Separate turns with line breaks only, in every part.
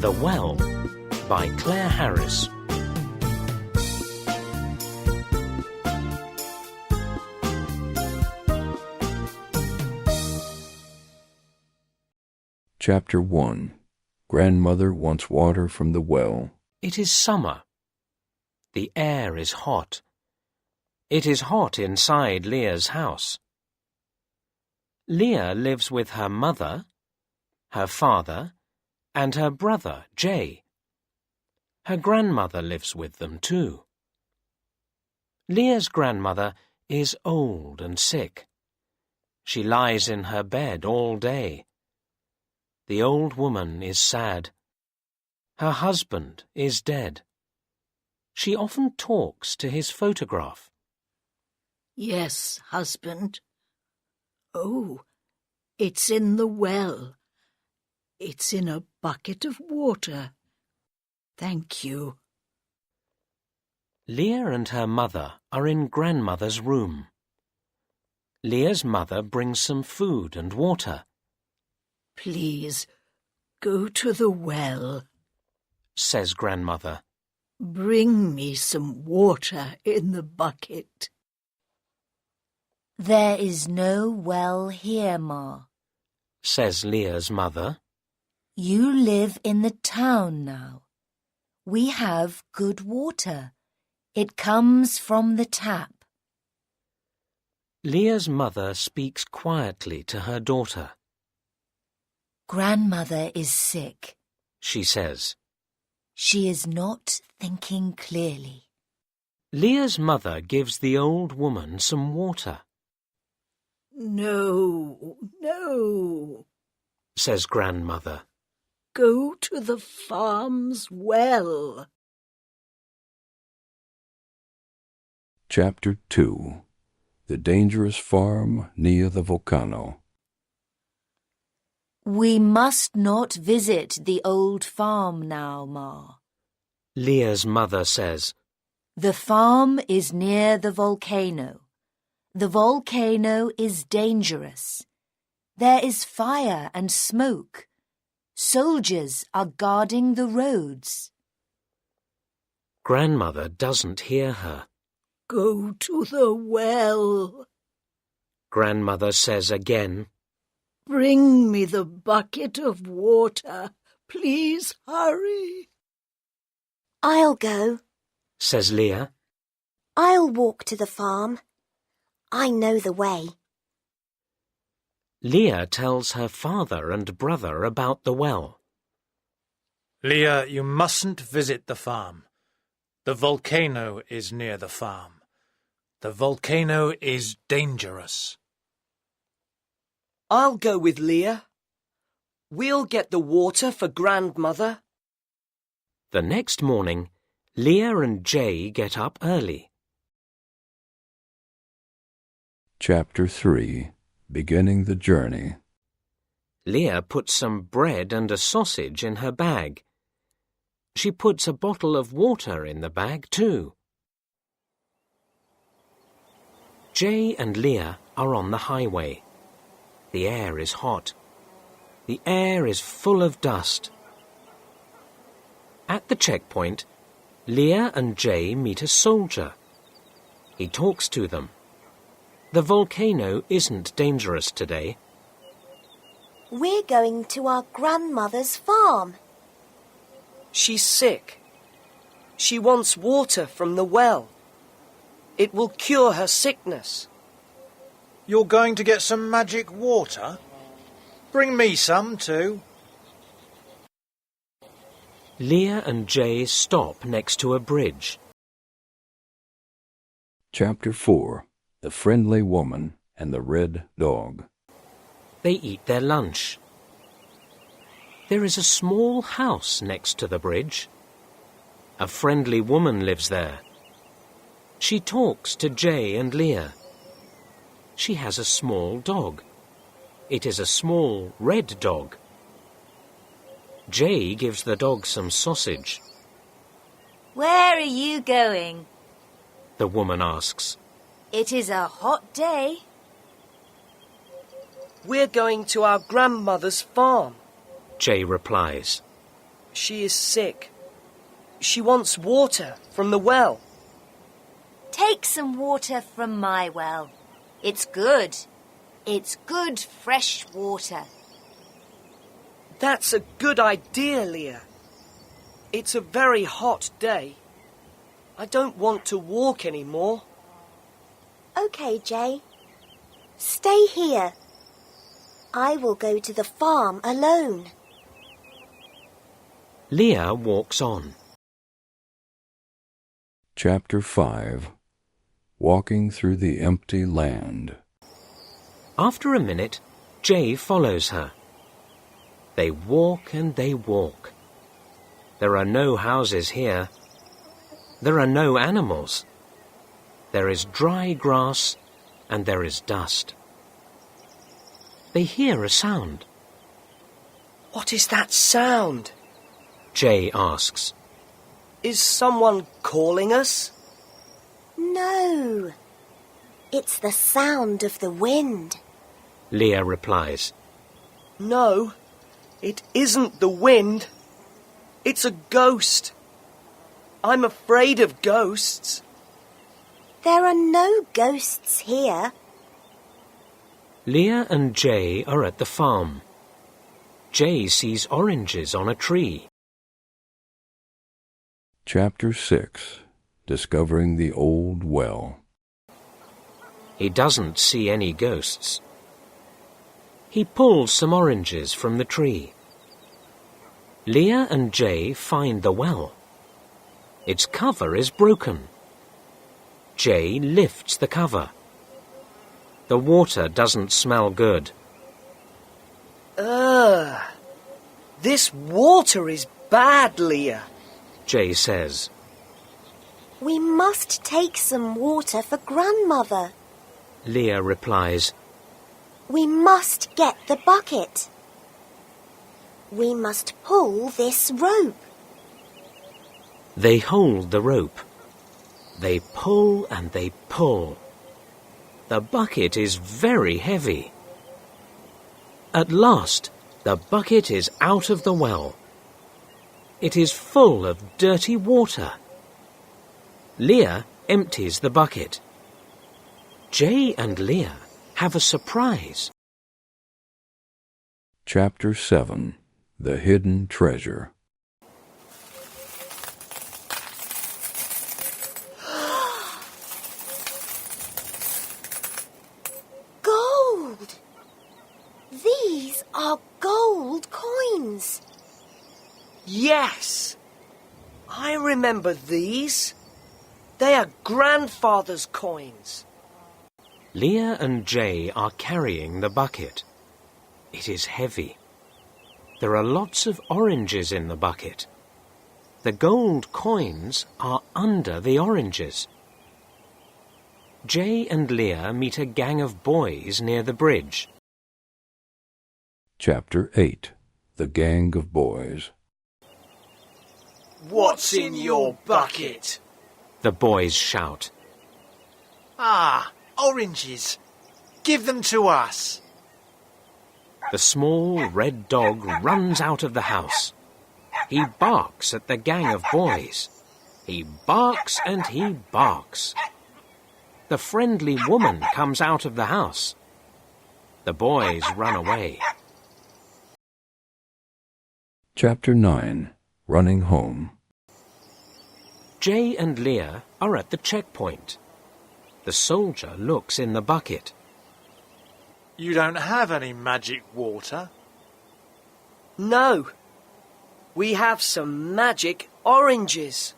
The Well by Claire Harris.
Chapter 1. Grandmother wants water from the well.
It is summer. The air is hot. It is hot inside Leah's house. Leah lives with her mother, her father, and her brother, Jay. Her grandmother lives with them too. Leah's grandmother is old and sick. She lies in her bed all day. The old woman is sad. Her husband is dead. She often talks to his photograph.
Yes, husband. Oh, it's in the well. It's in a bucket of water. Thank you.
Leah and her mother are in grandmother's room. Leah's mother brings some food and water.
Please, go to the well,
says grandmother.
Bring me some water in the bucket.
There is no well here, Ma,
says Leah's mother.
You live in the town now. We have good water. It comes from the tap.
Leah's mother speaks quietly to her daughter.
Grandmother is sick,
she says.
She is not thinking clearly.
Leah's mother gives the old woman some water.
No,
says grandmother.
Go to the farm's well.
Chapter 2. The dangerous farm near the volcano.
We must not visit the old farm now, Ma.
Leah's mother says.
The farm is near the volcano. The volcano is dangerous. There is fire and smoke. Soldiers are guarding the roads.
Grandmother doesn't hear her.
Go to the well.
Grandmother says again.
Bring me the bucket of water. Please hurry.
I'll go,
says Leah.
I'll walk to the farm. I know the way.
Leah tells her father and brother about the well.
Leah, you mustn't visit the farm. The volcano is near the farm. The volcano is dangerous.
I'll go with Leah. We'll get the water for grandmother.
The next morning, Leah and Jay get up early.
Chapter 3. Beginning the journey.
Leah puts some bread and a sausage in her bag. She puts a bottle of water in the bag too. Jay and Leah are on the highway. The air is hot. The air is full of dust. At the checkpoint, Leah and Jay meet a soldier. He talks to them. The volcano isn't dangerous today.
We're going to our grandmother's farm.
She's sick. She wants water from the well. It will cure her sickness.
You're going to get some magic water? Bring me some too.
Leah and Jay stop next to a bridge.
Chapter 4. The friendly woman and the red dog.
They eat their lunch. There is a small house next to the bridge. A friendly woman lives there. She talks to Jay and Leah. She has a small dog. It is a small red dog. Jay gives the dog some sausage.
Where are you going?
The woman asks.
It is a hot day.
We're going to our grandmother's farm.
Jay replies.
She is sick. She wants water from the well.
Take some water from my well. It's good. It's good fresh water.
That's a good idea, Leah. It's a very hot day. I don't want to walk anymore.
OK, Jay. Stay here. I will go to the farm alone.
Leah walks on.
Chapter 5. Walking Through the Empty Land.
After a minute, Jay follows her. They walk and they walk. There are no houses here. There are no animals. There is dry grass and there is dust. They hear a sound.
What is that sound?
Jay asks.
Is someone calling us?
No. It's the sound of the wind.
Leah replies.
No, it isn't the wind. It's a ghost. I'm afraid of ghosts.
There are no ghosts here.
Leah and Jay are at the farm. Jay sees oranges on a tree.
Chapter 6. Discovering the Old Well.
He doesn't see any ghosts. He pulls some oranges from the tree. Leah and Jay find the well. Its cover is broken. Jay lifts the cover. The water doesn't smell good.
This water is bad, Leah.
Jay says.
We must take some water for Grandmother.
Leah replies.
We must get the bucket. We must pull this rope.
They hold the rope. They pull and they pull. The bucket is very heavy. At last, the bucket is out of the well. It is full of dirty water. Leah empties the bucket. Jay and Leah have a surprise.
Chapter 7. The Hidden Treasure.
Gold! These are gold coins.
Yes! I remember these. They are Grandfather's coins.
Leah and Jay are carrying the bucket. It is heavy. There are lots of oranges in the bucket. The gold coins are under the oranges. Jay and Leah meet a gang of boys near the bridge.
Chapter 8. The Gang of Boys.
What's in your bucket?
The boys shout.
Ah, oranges. Give them to us.
The small red dog runs out of the house. He barks at the gang of boys. He barks and he barks. The friendly woman comes out of the house. The boys run away.
Chapter 9. Running Home.
Jay and Leah are at the checkpoint. The soldier looks in the bucket.
You don't have any magic water?
No. We have some magic oranges.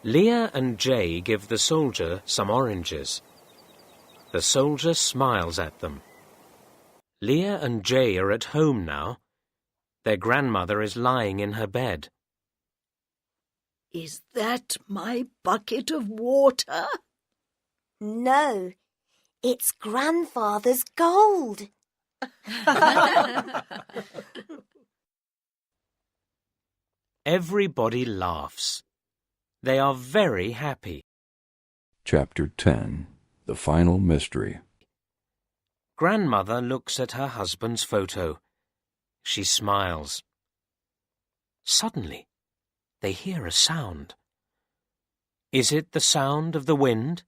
Leah and Jay give the soldier some oranges. The soldier smiles at them. Leah and Jay are at home now. Their grandmother is lying in her bed.
Is that my bucket of water?
No, it's Grandfather's gold.
Everybody laughs. They are very happy.
Chapter 10. The Final Mystery.
Grandmother looks at her husband's photo. She smiles. Suddenly, they hear a sound. Is it the sound of the wind?